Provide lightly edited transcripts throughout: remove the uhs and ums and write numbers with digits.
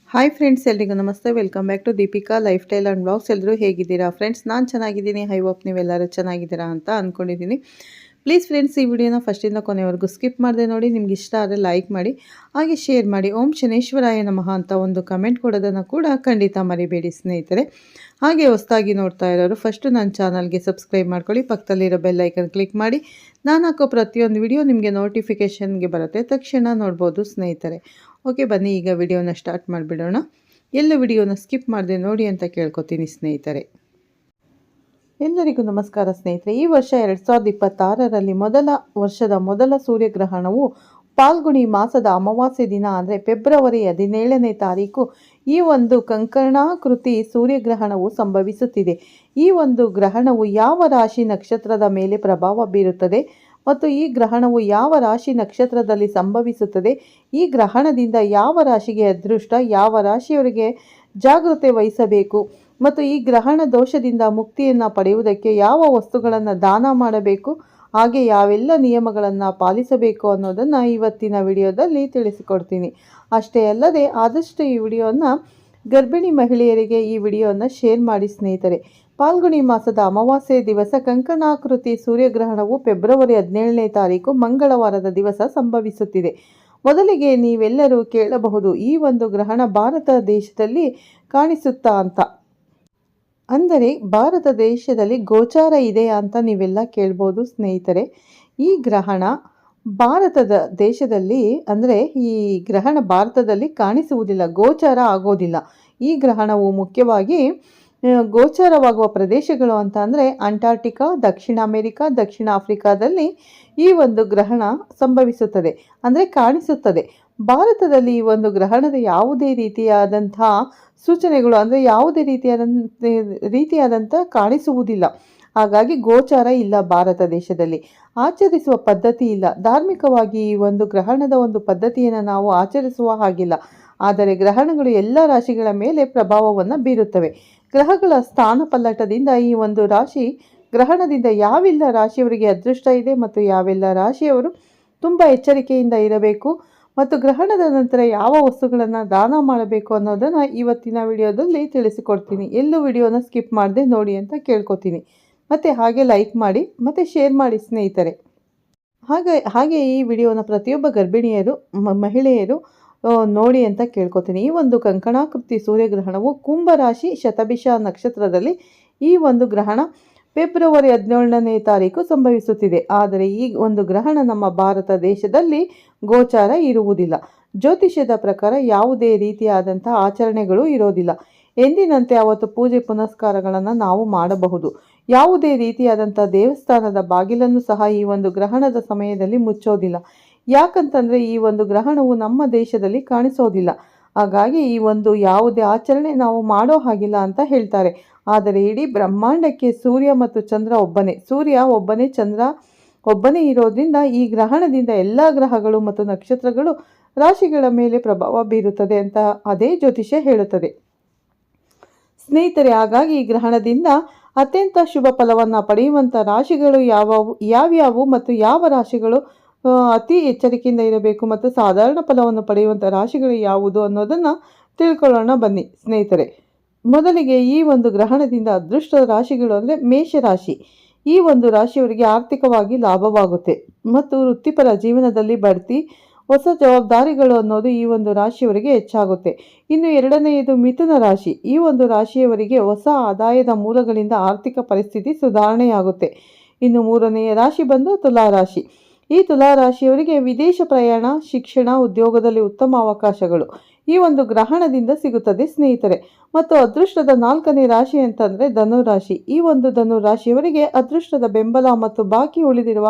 Hi friends, ಎಲ್ರಿಗೂ ನಮಸ್ತೆ. Welcome back to Deepika lifestyle and blogs. ಎಲ್ಲರೂ ಹೇಗಿದ್ದೀರಾ ಫ್ರೆಂಡ್ಸ್? ನಾನು ಚೆನ್ನಾಗಿದ್ದೀನಿ. ಐ ಹೋಪ್ ನೀವೆಲ್ಲರೂ ಚೆನ್ನಾಗಿದ್ದೀರಾ ಅಂತ ಅಂದ್ಕೊಂಡಿದ್ದೀನಿ. ಪ್ಲೀಸ್ ಫ್ರೆಂಡ್ಸ್, ಈ ವಿಡಿಯೋನ ಫಸ್ಟಿಂದ ಕೊನೆವರೆಗೂ ಸ್ಕಿಪ್ ಮಾಡದೆ ನೋಡಿ. ನಿಮ್ಗೆ ಇಷ್ಟ ಆದರೆ ಲೈಕ್ ಮಾಡಿ, ಹಾಗೆ ಶೇರ್ ಮಾಡಿ. ಓಂ ಶನೇಶ್ವರಾಯ ನಮಃ ಅಂತ ಒಂದು ಕಮೆಂಟ್ ಕೊಡೋದನ್ನು ಕೂಡ ಖಂಡಿತ ಮರಿಬೇಡಿ ಸ್ನೇಹಿತರೆ. ಹಾಗೆ ಹೊಸದಾಗಿ ನೋಡ್ತಾ ಇರೋರು ಫಸ್ಟು ನನ್ನ ಚಾನಲ್ಗೆ ಸಬ್ಸ್ಕ್ರೈಬ್ ಮಾಡ್ಕೊಳ್ಳಿ. ಪಕ್ಕದಲ್ಲಿರೋ ಬೆಲ್ ಐಕನ್ ಕ್ಲಿಕ್ ಮಾಡಿ. ನಾನು ಹಾಕೋ ಪ್ರತಿಯೊಂದು ವಿಡಿಯೋ ನಿಮಗೆ ನೋಟಿಫಿಕೇಷನ್ಗೆ ಬರುತ್ತೆ, ತಕ್ಷಣ ನೋಡ್ಬೋದು ಸ್ನೇಹಿತರೆ. ಓಕೆ, ಬನ್ನಿ ಈಗ ವಿಡಿಯೋನ ಸ್ಟಾರ್ಟ್ ಮಾಡಿಬಿಡೋಣ. ಎಲ್ಲ ವಿಡಿಯೋನ ಸ್ಕಿಪ್ ಮಾಡದೆ ನೋಡಿ ಅಂತ ಕೇಳ್ಕೊತೀನಿ ಸ್ನೇಹಿತರೆ. ಎಲ್ಲರಿಗೂ ನಮಸ್ಕಾರ ಸ್ನೇಹಿತರೆ. ಈ ವರ್ಷ 2026ರಲ್ಲಿ ವರ್ಷದ ಮೊದಲ ಸೂರ್ಯಗ್ರಹಣವು ಪಾಲ್ಗುಣಿ ಮಾಸದ ಅಮಾವಾಸ್ಯೆ ದಿನ ಅಂದರೆ ಫೆಬ್ರವರಿ 17ನೇ ತಾರೀಕು ಈ ಒಂದು ಕಂಕಣಾಕೃತಿ ಸೂರ್ಯಗ್ರಹಣವು ಸಂಭವಿಸುತ್ತಿದೆ. ಈ ಒಂದು ಗ್ರಹಣವು ಯಾವ ರಾಶಿ ನಕ್ಷತ್ರದ ಮೇಲೆ ಪ್ರಭಾವ ಬೀರುತ್ತದೆ ಮತ್ತು ಈ ಗ್ರಹಣವು ಯಾವ ರಾಶಿ ನಕ್ಷತ್ರದಲ್ಲಿ ಸಂಭವಿಸುತ್ತದೆ, ಈ ಗ್ರಹಣದಿಂದ ಯಾವ ರಾಶಿಗೆ ಅದೃಷ್ಟ, ಯಾವ ರಾಶಿಯವರಿಗೆ ಜಾಗೃತೆ ವಹಿಸಬೇಕು ಮತ್ತು ಈ ಗ್ರಹಣ ದೋಷದಿಂದ ಮುಕ್ತಿಯನ್ನು ಪಡೆಯುವುದಕ್ಕೆ ಯಾವ ವಸ್ತುಗಳನ್ನು ದಾನ ಮಾಡಬೇಕು, ಹಾಗೆ ಯಾವೆಲ್ಲ ನಿಯಮಗಳನ್ನು ಪಾಲಿಸಬೇಕು ಅನ್ನೋದನ್ನು ಇವತ್ತಿನ ವಿಡಿಯೋದಲ್ಲಿ ತಿಳಿಸಿಕೊಡ್ತೀನಿ. ಅಷ್ಟೇ ಅಲ್ಲದೆ ಆದಷ್ಟು ಈ ವಿಡಿಯೋನ ಗರ್ಭಿಣಿ ಮಹಿಳೆಯರಿಗೆ ಈ ವಿಡಿಯೋನ ಶೇರ್ ಮಾಡಿ ಸ್ನೇಹಿತರೆ. ಪಾಲ್ಗುಣಿ ಮಾಸದ ಅಮಾವಾಸ್ಯೆ ದಿವಸ ಕಂಕಣಾಕೃತಿ ಸೂರ್ಯಗ್ರಹಣವು ಫೆಬ್ರವರಿ 17ನೇ ತಾರೀಕು ಮಂಗಳವಾರದ ದಿವಸ ಸಂಭವಿಸುತ್ತಿದೆ. ಮೊದಲಿಗೆ ನೀವೆಲ್ಲರೂ ಕೇಳಬಹುದು, ಈ ಒಂದು ಗ್ರಹಣ ಭಾರತ ದೇಶದಲ್ಲಿ ಕಾಣಿಸುತ್ತಾ ಅಂತ. ಅಂದರೆ ಭಾರತ ದೇಶದಲ್ಲಿ ಗೋಚಾರ ಇದೆ ಅಂತ ನೀವೆಲ್ಲ ಕೇಳ್ಬೋದು ಸ್ನೇಹಿತರೆ. ಈ ಗ್ರಹಣ ಭಾರತದ ದೇಶದಲ್ಲಿ ಅಂದರೆ ಈ ಗ್ರಹಣ ಭಾರತದಲ್ಲಿ ಕಾಣಿಸುವುದಿಲ್ಲ, ಗೋಚಾರ ಆಗೋದಿಲ್ಲ. ಈ ಗ್ರಹಣವು ಮುಖ್ಯವಾಗಿ ಗೋಚಾರವಾಗುವ ಪ್ರದೇಶಗಳು ಅಂತ ಅಂದರೆ ಅಂಟಾರ್ಟಿಕಾ, ದಕ್ಷಿಣ ಅಮೆರಿಕ, ದಕ್ಷಿಣ ಆಫ್ರಿಕಾದಲ್ಲಿ ಈ ಒಂದು ಗ್ರಹಣ ಸಂಭವಿಸುತ್ತದೆ, ಅಂದರೆ ಕಾಣಿಸುತ್ತದೆ. ಭಾರತದಲ್ಲಿ ಈ ಒಂದು ಗ್ರಹಣದ ಯಾವುದೇ ರೀತಿಯಾದಂಥ ಸೂಚನೆಗಳು ಅಂದರೆ ಯಾವುದೇ ರೀತಿಯಾದಂಥ ಕಾಣಿಸುವುದಿಲ್ಲ. ಹಾಗಾಗಿ ಗೋಚಾರ ಇಲ್ಲ ಭಾರತ ದೇಶದಲ್ಲಿ. ಆಚರಿಸುವ ಪದ್ಧತಿ ಇಲ್ಲ. ಧಾರ್ಮಿಕವಾಗಿ ಈ ಒಂದು ಗ್ರಹಣದ ಒಂದು ಪದ್ಧತಿಯನ್ನು ನಾವು ಆಚರಿಸುವ ಹಾಗಿಲ್ಲ. ಆದರೆ ಗ್ರಹಣಗಳು ಎಲ್ಲ ರಾಶಿಗಳ ಮೇಲೆ ಪ್ರಭಾವವನ್ನು ಬೀರುತ್ತವೆ. ಗ್ರಹಗಳ ಸ್ಥಾನ ಪಲ್ಲಟದಿಂದ ಈ ಒಂದು ರಾಶಿ ಗ್ರಹಣದಿಂದ ಯಾವೆಲ್ಲ ರಾಶಿಯವರಿಗೆ ಅದೃಷ್ಟ ಇದೆ ಮತ್ತು ಯಾವೆಲ್ಲ ರಾಶಿಯವರು ತುಂಬ ಎಚ್ಚರಿಕೆಯಿಂದ ಇರಬೇಕು ಮತ್ತು ಗ್ರಹಣದ ನಂತರ ಯಾವ ವಸ್ತುಗಳನ್ನು ದಾನ ಮಾಡಬೇಕು ಅನ್ನೋದನ್ನು ಇವತ್ತಿನ ವಿಡಿಯೋದಲ್ಲಿ ತಿಳಿಸಿಕೊಡ್ತೀನಿ. ಎಲ್ಲೂ ವಿಡಿಯೋನ ಸ್ಕಿಪ್ ಮಾಡದೆ ನೋಡಿ ಅಂತ ಕೇಳ್ಕೊತೀನಿ. ಮತ್ತು ಹಾಗೆ ಲೈಕ್ ಮಾಡಿ ಮತ್ತು ಶೇರ್ ಮಾಡಿ ಸ್ನೇಹಿತರೆ. ಹಾಗೆ ಈ ವಿಡಿಯೋನ ಪ್ರತಿಯೊಬ್ಬ ಗರ್ಭಿಣಿಯರು ಮಹಿಳೆಯರು ನೋಡಿ ಅಂತ ಕೇಳ್ಕೊತೀನಿ. ಈ ಒಂದು ಕಂಕಣಾಕೃತಿ ಸೂರ್ಯಗ್ರಹಣವು ಕುಂಭರಾಶಿ ಶತಭಿಷ ನಕ್ಷತ್ರದಲ್ಲಿ ಈ ಒಂದು ಗ್ರಹಣ ಫೆಬ್ರವರಿ 17ನೇ ತಾರೀಕು ಸಂಭವಿಸುತ್ತಿದೆ. ಆದರೆ ಈ ಒಂದು ಗ್ರಹಣ ನಮ್ಮ ಭಾರತ ದೇಶದಲ್ಲಿ ಗೋಚಾರ ಇರುವುದಿಲ್ಲ. ಜ್ಯೋತಿಷ್ಯದ ಪ್ರಕಾರ ಯಾವುದೇ ರೀತಿಯಾದಂಥ ಆಚರಣೆಗಳು ಇರೋದಿಲ್ಲ. ಎಂದಿನಂತೆ ಅವತ್ತು ಪೂಜೆ ಪುನಸ್ಕಾರಗಳನ್ನು ನಾವು ಮಾಡಬಹುದು. ಯಾವುದೇ ರೀತಿಯಾದಂಥ ದೇವಸ್ಥಾನದ ಬಾಗಿಲನ್ನು ಸಹ ಈ ಒಂದು ಗ್ರಹಣದ ಸಮಯದಲ್ಲಿ ಮುಚ್ಚೋದಿಲ್ಲ. ಯಾಕಂತಂದರೆ ಈ ಒಂದು ಗ್ರಹಣವು ನಮ್ಮ ದೇಶದಲ್ಲಿ ಕಾಣಿಸೋದಿಲ್ಲ. ಹಾಗಾಗಿ ಈ ಒಂದು ಯಾವುದೇ ಆಚರಣೆ ನಾವು ಮಾಡೋ ಹಾಗಿಲ್ಲ ಅಂತ ಹೇಳ್ತಾರೆ. ಆದರೆ ಇಡೀ ಬ್ರಹ್ಮಾಂಡಕ್ಕೆ ಸೂರ್ಯ ಮತ್ತು ಚಂದ್ರ ಒಬ್ಬನೇ, ಸೂರ್ಯ ಒಬ್ಬನೇ, ಚಂದ್ರ ಒಬ್ಬನೇ ಇರೋದ್ರಿಂದ ಈ ಗ್ರಹಣದಿಂದ ಎಲ್ಲ ಗ್ರಹಗಳು ಮತ್ತು ನಕ್ಷತ್ರಗಳು ರಾಶಿಗಳ ಮೇಲೆ ಪ್ರಭಾವ ಬೀರುತ್ತದೆ ಅಂತ ಅದೇ ಜ್ಯೋತಿಷ್ಯ ಹೇಳುತ್ತದೆ ಸ್ನೇಹಿತರೆ. ಹಾಗಾಗಿ ಈ ಗ್ರಹಣದಿಂದ ಅತ್ಯಂತ ಶುಭ ಫಲವನ್ನು ಪಡೆಯುವಂಥ ರಾಶಿಗಳು ಯಾವ್ಯಾವು ಮತ್ತು ಯಾವ ರಾಶಿಗಳು ಅತಿ ಎಚ್ಚರಿಕೆಯಿಂದ ಇರಬೇಕು ಮತ್ತು ಸಾಧಾರಣ ಫಲವನ್ನು ಪಡೆಯುವಂಥ ರಾಶಿಗಳು ಯಾವುದು ಅನ್ನೋದನ್ನು ತಿಳ್ಕೊಳ್ಳೋಣ ಬನ್ನಿ ಸ್ನೇಹಿತರೆ. ಮೊದಲಿಗೆ ಈ ಒಂದು ಗ್ರಹಣದಿಂದ ಅದೃಷ್ಟ ರಾಶಿಗಳು ಅಂದರೆ ಮೇಷರಾಶಿ. ಈ ಒಂದು ರಾಶಿಯವರಿಗೆ ಆರ್ಥಿಕವಾಗಿ ಲಾಭವಾಗುತ್ತೆ ಮತ್ತು ವೃತ್ತಿಪರ ಜೀವನದಲ್ಲಿ ಬಡ್ತಿ, ಹೊಸ ಜವಾಬ್ದಾರಿಗಳು ಅನ್ನೋದು ಈ ಒಂದು ರಾಶಿಯವರಿಗೆ ಹೆಚ್ಚಾಗುತ್ತೆ. ಇನ್ನು ಎರಡನೆಯದು ಮಿಥುನ ರಾಶಿ. ಈ ಒಂದು ರಾಶಿಯವರಿಗೆ ಹೊಸ ಆದಾಯದ ಮೂಲಗಳಿಂದ ಆರ್ಥಿಕ ಪರಿಸ್ಥಿತಿ ಸುಧಾರಣೆಯಾಗುತ್ತೆ. ಇನ್ನು ಮೂರನೆಯ ರಾಶಿ ಬಂದು ತುಲಾರಾಶಿ. ಈ ತುಲಾರಾಶಿಯವರಿಗೆ ವಿದೇಶ ಪ್ರಯಾಣ, ಶಿಕ್ಷಣ, ಉದ್ಯೋಗದಲ್ಲಿ ಉತ್ತಮ ಅವಕಾಶಗಳು ಈ ಒಂದು ಗ್ರಹಣದಿಂದ ಸಿಗುತ್ತದೆ ಸ್ನೇಹಿತರೆ. ಮತ್ತು ಅದೃಷ್ಟದ 4ನೇ ರಾಶಿ ಅಂತಂದರೆ ಧನುರಾಶಿ. ಈ ಒಂದು ಧನುರಾಶಿಯವರಿಗೆ ಅದೃಷ್ಟದ ಬೆಂಬಲ ಮತ್ತು ಬಾಕಿ ಉಳಿದಿರುವ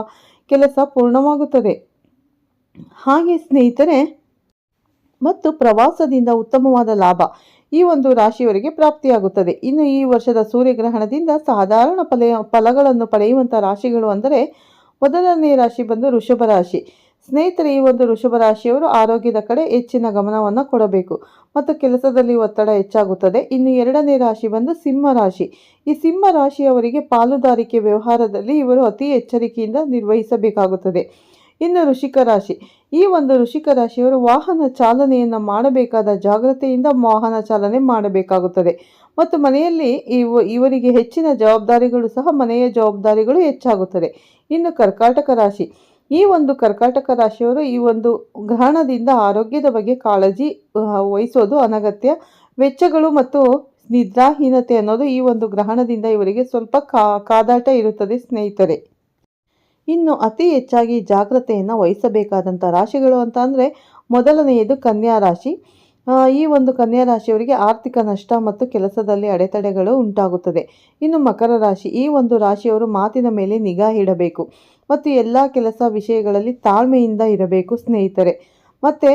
ಕೆಲಸ ಪೂರ್ಣವಾಗುತ್ತದೆ. ಹಾಗೆ ಸ್ನೇಹಿತರೆ, ಮತ್ತು ಪ್ರವಾಸದಿಂದ ಉತ್ತಮವಾದ ಲಾಭ ಈ ಒಂದು ರಾಶಿಯವರಿಗೆ ಪ್ರಾಪ್ತಿಯಾಗುತ್ತದೆ. ಇನ್ನು ಈ ವರ್ಷದ ಸೂರ್ಯಗ್ರಹಣದಿಂದ ಸಾಧಾರಣ ಫಲಗಳನ್ನು ಪಡೆಯುವಂಥ ರಾಶಿಗಳು ಅಂದರೆ ಮೊದಲನೇ ರಾಶಿ ಬಂದು ವೃಷಭ ರಾಶಿ. ಸ್ನೇಹಿತರೆ, ಈ ಒಂದು ವೃಷಭ ರಾಶಿಯವರು ಆರೋಗ್ಯದ ಕಡೆ ಹೆಚ್ಚಿನ ಗಮನವನ್ನು ಕೊಡಬೇಕು ಮತ್ತು ಕೆಲಸದಲ್ಲಿ ಒತ್ತಡ ಹೆಚ್ಚಾಗುತ್ತದೆ. ಇನ್ನು ಎರಡನೇ ರಾಶಿ ಬಂದು ಸಿಂಹ ರಾಶಿ. ಈ ಸಿಂಹ ರಾಶಿಯವರಿಗೆ ಪಾಲುದಾರಿಕೆ ವ್ಯವಹಾರದಲ್ಲಿ ಇವರು ಅತಿ ಎಚ್ಚರಿಕೆಯಿಂದ ನಿರ್ವಹಿಸಬೇಕಾಗುತ್ತದೆ. ಇನ್ನು ವೃಶ್ಚಿಕ ರಾಶಿ. ಈ ಒಂದು ವೃಶ್ಚಿಕ ರಾಶಿಯವರು ವಾಹನ ಚಾಲನೆಯನ್ನು ಮಾಡಬೇಕಾದ ಜಾಗ್ರತೆಯಿಂದ ವಾಹನ ಚಾಲನೆ ಮಾಡಬೇಕಾಗುತ್ತದೆ ಮತ್ತು ಮನೆಯಲ್ಲಿ ಇವರಿಗೆ ಹೆಚ್ಚಿನ ಜವಾಬ್ದಾರಿಗಳು ಸಹ ಮನೆಯ ಜವಾಬ್ದಾರಿಗಳು ಹೆಚ್ಚಾಗುತ್ತದೆ. ಇನ್ನು ಕರ್ಕಾಟಕ ರಾಶಿ, ಈ ಒಂದು ಕರ್ಕಾಟಕ ರಾಶಿಯವರು ಈ ಒಂದು ಗ್ರಹಣದಿಂದ ಆರೋಗ್ಯದ ಬಗ್ಗೆ ಕಾಳಜಿ ವಹಿಸೋದು ಅನಗತ್ಯ. ವೆಚ್ಚಗಳು ಮತ್ತು ನಿದ್ರಾಹೀನತೆ ಅನ್ನೋದು ಈ ಒಂದು ಗ್ರಹಣದಿಂದ ಇವರಿಗೆ ಸ್ವಲ್ಪ ಕಾದಾಟ ಇರುತ್ತದೆ ಸ್ನೇಹಿತರೆ. ಇನ್ನು ಅತಿ ಹೆಚ್ಚಾಗಿ ಜಾಗ್ರತೆಯನ್ನು ವಹಿಸಬೇಕಾದಂಥ ರಾಶಿಗಳು ಅಂತ ಅಂದರೆ ಮೊದಲನೆಯದು ಕನ್ಯಾ ರಾಶಿ. ಈ ಒಂದು ಕನ್ಯಾ ರಾಶಿಯವರಿಗೆ ಆರ್ಥಿಕ ನಷ್ಟ ಮತ್ತು ಕೆಲಸದಲ್ಲಿ ಅಡೆತಡೆಗಳು ಉಂಟಾಗುತ್ತದೆ. ಇನ್ನು ಮಕರ ರಾಶಿ, ಈ ಒಂದು ರಾಶಿಯವರು ಮಾತಿನ ಮೇಲೆ ನಿಗಾ ಇಡಬೇಕು ಮತ್ತು ಎಲ್ಲ ಕೆಲಸ ವಿಷಯಗಳಲ್ಲಿ ತಾಳ್ಮೆಯಿಂದ ಇರಬೇಕು ಸ್ನೇಹಿತರೆ. ಮತ್ತು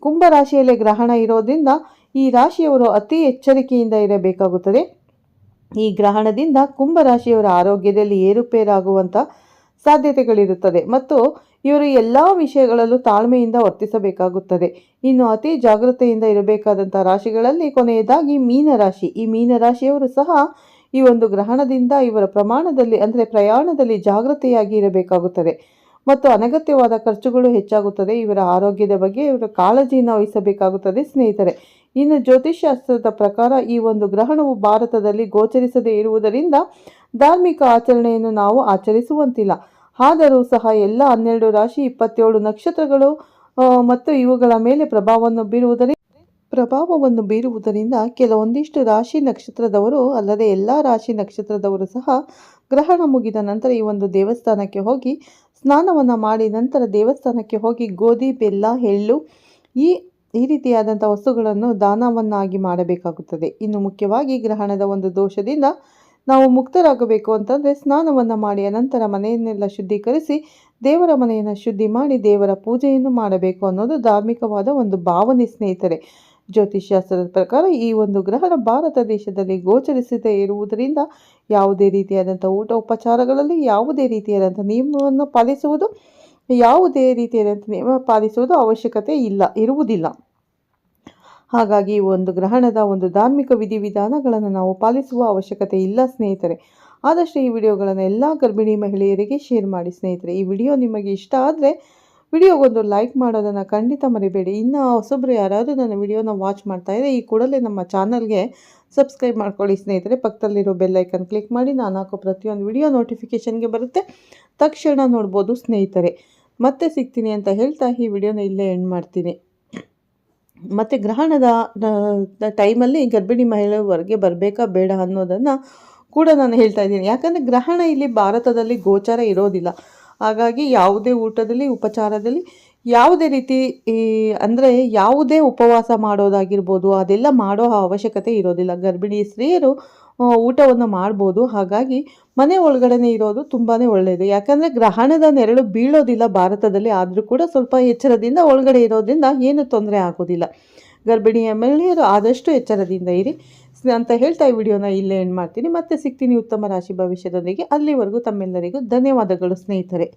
ಕುಂಭರಾಶಿಯಲ್ಲಿ ಗ್ರಹಣ ಇರೋದ್ರಿಂದ ಈ ರಾಶಿಯವರು ಅತಿ ಎಚ್ಚರಿಕೆಯಿಂದ ಇರಬೇಕಾಗುತ್ತದೆ. ಈ ಗ್ರಹಣದಿಂದ ಕುಂಭರಾಶಿಯವರ ಆರೋಗ್ಯದಲ್ಲಿ ಏರುಪೇರಾಗುವಂಥ ಸಾಧ್ಯತೆಗಳಿರುತ್ತದೆ ಮತ್ತು ಇವರು ಎಲ್ಲ ವಿಷಯಗಳಲ್ಲೂ ತಾಳ್ಮೆಯಿಂದ ವರ್ತಿಸಬೇಕಾಗುತ್ತದೆ. ಇನ್ನು ಅತಿ ಜಾಗೃತೆಯಿಂದ ಇರಬೇಕಾದಂಥ ರಾಶಿಗಳಲ್ಲಿ ಕೊನೆಯದಾಗಿ ಮೀನರಾಶಿ. ಈ ಮೀನರಾಶಿಯವರು ಸಹ ಈ ಒಂದು ಗ್ರಹಣದಿಂದ ಇವರ ಪ್ರಯಾಣದಲ್ಲಿ ಜಾಗೃತೆಯಾಗಿ ಇರಬೇಕಾಗುತ್ತದೆ ಮತ್ತು ಅನಗತ್ಯವಾದ ಖರ್ಚುಗಳು ಹೆಚ್ಚಾಗುತ್ತದೆ. ಇವರ ಆರೋಗ್ಯದ ಬಗ್ಗೆ ಇವರ ಕಾಳಜಿಯನ್ನು ವಹಿಸಬೇಕಾಗುತ್ತದೆ ಸ್ನೇಹಿತರೆ. ಇನ್ನು ಜ್ಯೋತಿಷ್ಶಾಸ್ತ್ರದ ಪ್ರಕಾರ ಈ ಒಂದು ಗ್ರಹಣವು ಭಾರತದಲ್ಲಿ ಗೋಚರಿಸದೇ ಇರುವುದರಿಂದ ಧಾರ್ಮಿಕ ಆಚರಣೆಯನ್ನು ನಾವು ಆಚರಿಸುವಂತಿಲ್ಲ. ಆದರೂ ಸಹ ಎಲ್ಲ 12 ರಾಶಿ 27 ನಕ್ಷತ್ರಗಳು ಮತ್ತು ಇವುಗಳ ಮೇಲೆ ಪ್ರಭಾವವನ್ನು ಬೀರುವುದರಿಂದ ಕೆಲವೊಂದಿಷ್ಟು ರಾಶಿ ನಕ್ಷತ್ರದವರು ಅಲ್ಲದೆ ಎಲ್ಲ ರಾಶಿ ನಕ್ಷತ್ರದವರು ಸಹ ಗ್ರಹಣ ಮುಗಿದ ನಂತರ ಈ ಒಂದು ದೇವಸ್ಥಾನಕ್ಕೆ ಹೋಗಿ ಸ್ನಾನವನ್ನು ಮಾಡಿ ನಂತರ ದೇವಸ್ಥಾನಕ್ಕೆ ಹೋಗಿ ಗೋಧಿ, ಬೆಲ್ಲ, ಎಳ್ಳು ಈ ರೀತಿಯಾದಂಥ ವಸ್ತುಗಳನ್ನು ದಾನವನ್ನಾಗಿ ಮಾಡಬೇಕಾಗುತ್ತದೆ. ಇನ್ನು ಮುಖ್ಯವಾಗಿ ಗ್ರಹಣದ ಒಂದು ದೋಷದಿಂದ ನಾವು ಮುಕ್ತರಾಗಬೇಕು ಅಂತಂದರೆ ಸ್ನಾನವನ್ನು ಮಾಡಿ ನಂತರ ಮನೆಯನ್ನೆಲ್ಲ ಶುದ್ಧೀಕರಿಸಿ ದೇವರ ಮನೆಯನ್ನು ಶುದ್ಧಿ ಮಾಡಿ ದೇವರ ಪೂಜೆಯನ್ನು ಮಾಡಬೇಕು ಅನ್ನೋದು ಧಾರ್ಮಿಕವಾದ ಒಂದು ಭಾವನೆ ಸ್ನೇಹಿತರೆ. ಜ್ಯೋತಿಷ್ಶಾಸ್ತ್ರದ ಪ್ರಕಾರ ಈ ಒಂದು ಗ್ರಹಣ ಭಾರತ ದೇಶದಲ್ಲಿ ಗೋಚರಿಸದೇ ಇರುವುದರಿಂದ ಯಾವುದೇ ರೀತಿಯಾದಂಥ ಊಟ ಉಪಚಾರಗಳಲ್ಲಿ ಯಾವುದೇ ರೀತಿಯಾದಂಥ ನಿಯಮ ಪಾಲಿಸುವುದು ಅವಶ್ಯಕತೆ ಇರುವುದಿಲ್ಲ. ಹಾಗಾಗಿ ಈ ಒಂದು ಗ್ರಹಣದ ಒಂದು ಧಾರ್ಮಿಕ ವಿಧಿವಿಧಾನಗಳನ್ನು ನಾವು ಪಾಲಿಸುವ ಅವಶ್ಯಕತೆ ಇಲ್ಲ ಸ್ನೇಹಿತರೆ. ಆದಷ್ಟು ಈ ವಿಡಿಯೋಗಳನ್ನು ಎಲ್ಲ ಗರ್ಭಿಣಿ ಮಹಿಳೆಯರಿಗೆ ಶೇರ್ ಮಾಡಿ ಸ್ನೇಹಿತರೆ. ಈ ವಿಡಿಯೋ ನಿಮಗೆ ಇಷ್ಟ ಆದರೆ ವಿಡಿಯೋಗೊಂದು ಲೈಕ್ ಮಾಡೋದನ್ನು ಖಂಡಿತ ಮರಿಬೇಡಿ. ಇನ್ನು ಹೊಸಬ್ರು ಯಾರಾದರೂ ನನ್ನ ವಿಡಿಯೋನ ವಾಚ್ ಮಾಡ್ತಾ ಇದ್ದರೆ ಈ ಕೂಡಲೇ ನಮ್ಮ ಚಾನಲ್ಗೆ ಸಬ್ಸ್ಕ್ರೈಬ್ ಮಾಡ್ಕೊಳ್ಳಿ ಸ್ನೇಹಿತರೆ. ಪಕ್ಕದಲ್ಲಿರೋ ಬೆಲ್ ಐಕನ್ ಕ್ಲಿಕ್ ಮಾಡಿ ನಾನು ಹಾಕೋ ಪ್ರತಿಯೊಂದು ವಿಡಿಯೋ ನೋಟಿಫಿಕೇಷನ್ಗೆ ಬರುತ್ತೆ, ತಕ್ಷಣ ನೋಡ್ಬೋದು ಸ್ನೇಹಿತರೆ. ಮತ್ತೆ ಸಿಗ್ತೀನಿ ಅಂತ ಹೇಳ್ತಾ ಈ ವಿಡಿಯೋನ ಇಲ್ಲೇ ಎಂಡ್ ಮಾಡ್ತೀನಿ. ಮತ್ತು ಗ್ರಹಣದ ಟೈಮಲ್ಲಿ ಗರ್ಭಿಣಿ ಮಹಿಳೆ ಹೊರಗೆ ಬರಬೇಕಾ ಬೇಡ ಅನ್ನೋದನ್ನು ಕೂಡ ನಾನು ಹೇಳ್ತಾ ಇದ್ದೀನಿ. ಯಾಕಂದರೆ ಗ್ರಹಣ ಇಲ್ಲಿ ಭಾರತದಲ್ಲಿ ಗೋಚಾರ ಇರೋದಿಲ್ಲ. ಹಾಗಾಗಿ ಯಾವುದೇ ಊಟದಲ್ಲಿ ಉಪಚಾರದಲ್ಲಿ ಯಾವುದೇ ರೀತಿ ಯಾವುದೇ ಉಪವಾಸ ಮಾಡೋದಾಗಿರ್ಬೋದು ಅದೆಲ್ಲ ಮಾಡೋ ಅವಶ್ಯಕತೆ ಇರೋದಿಲ್ಲ. ಗರ್ಭಿಣಿ ಸ್ತ್ರೀಯರು ಊಟವನ್ನು ಮಾಡ್ಬೋದು. ಹಾಗಾಗಿ ಮನೆ ಒಳಗಡೆ ಇರೋದು ತುಂಬಾ ಒಳ್ಳೆಯದು. ಯಾಕಂದರೆ ಗ್ರಹಣದ ನೆರಳು ಬೀಳೋದಿಲ್ಲ ಭಾರತದಲ್ಲಿ, ಆದರೂ ಕೂಡ ಸ್ವಲ್ಪ ಎಚ್ಚರದಿಂದ ಒಳಗಡೆ ಇರೋದ್ರಿಂದ ಏನು ತೊಂದರೆ ಆಗೋದಿಲ್ಲ. ಗರ್ಭಿಣಿಯ ಮಹಿಳೆಯರು ಆದಷ್ಟು ಎಚ್ಚರದಿಂದ ಇರಿ ಅಂತ ಹೇಳ್ತಾ ಈ ವಿಡಿಯೋನ ಇಲ್ಲೇ ಎಂಡ್ ಮಾಡ್ತೀನಿ. ಮತ್ತೆ ಸಿಗ್ತೀನಿ ಉತ್ತಮ ರಾಶಿ ಭವಿಷ್ಯದೊಂದಿಗೆ. ಅಲ್ಲಿವರೆಗೂ ತಮ್ಮೆಲ್ಲರಿಗೂ ಧನ್ಯವಾದಗಳು ಸ್ನೇಹಿತರೆ.